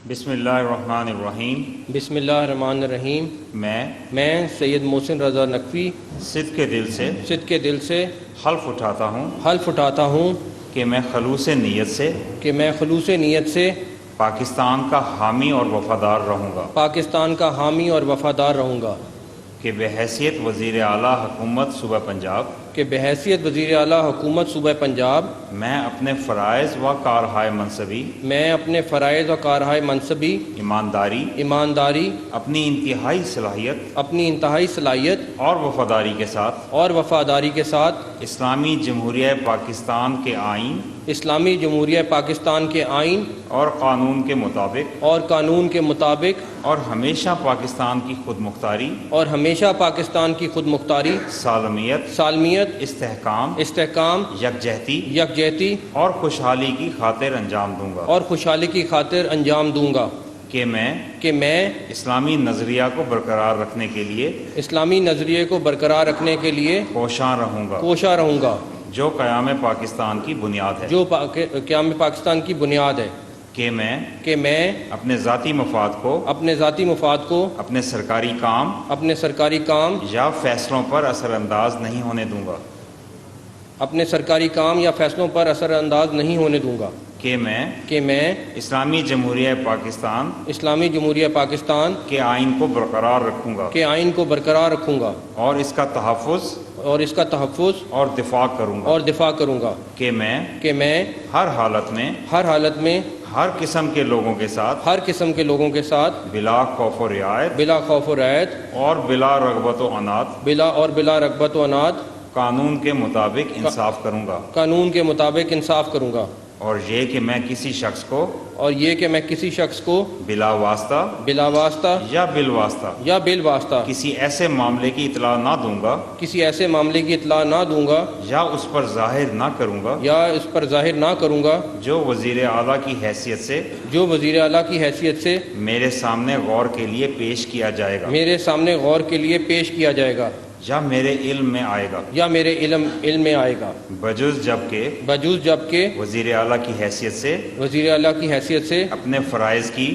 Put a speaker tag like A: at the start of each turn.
A: بسم اللہ الرحمن الرحیم۔
B: بسم اللہ الرحمن الرحیم۔
A: میں
B: سید محسن رضا نقوی
A: صدق دل سے حلف اٹھاتا ہوں کہ میں خلوص نیت سے پاکستان کا حامی اور وفادار رہوں گا کہ بحیثیت وزیر اعلیٰ حکومت صوبہ پنجاب میں اپنے فرائض و کارہائے منصبی ایمانداری اپنی انتہائی صلاحیت اور وفاداری کے ساتھ اسلامی جمہوریہ پاکستان کے آئین اور قانون کے مطابق اور ہمیشہ پاکستان کی خود مختاری سالمیت استحکام یکجہتی اور خوشحالی کی خاطر انجام دوں گا کہ میں اسلامی نظریہ کو برقرار رکھنے کے لیے کوشاں رہوں گا جو قیام پاکستان کی بنیاد ہے کہ میں اپنے ذاتی مفاد کو اپنے سرکاری کام یا فیصلوں پر اثر انداز نہیں ہونے دوں گا کہ میں اسلامی جمہوریہ پاکستان کے آئین کو برقرار رکھوں گا اور اس کا تحفظ اور دفاع کروں گا کہ میں ہر حالت میں ہر قسم کے لوگوں کے ساتھ بلا خوف و رعایت اور بلا رغبت و عناد قانون کے مطابق انصاف کروں گا اور یہ کہ میں کسی شخص کو بلا واسطہ یا بالواسطہ کسی ایسے معاملے کی اطلاع نہ دوں گا یا اس پر ظاہر نہ کروں گا جو وزیر اعلیٰ کی حیثیت سے میرے سامنے غور کے لیے پیش کیا جائے گا یا میرے علم میں آئے گا بجوز جب کہ وزیر اعلیٰ کی حیثیت سے اپنے فرائض کی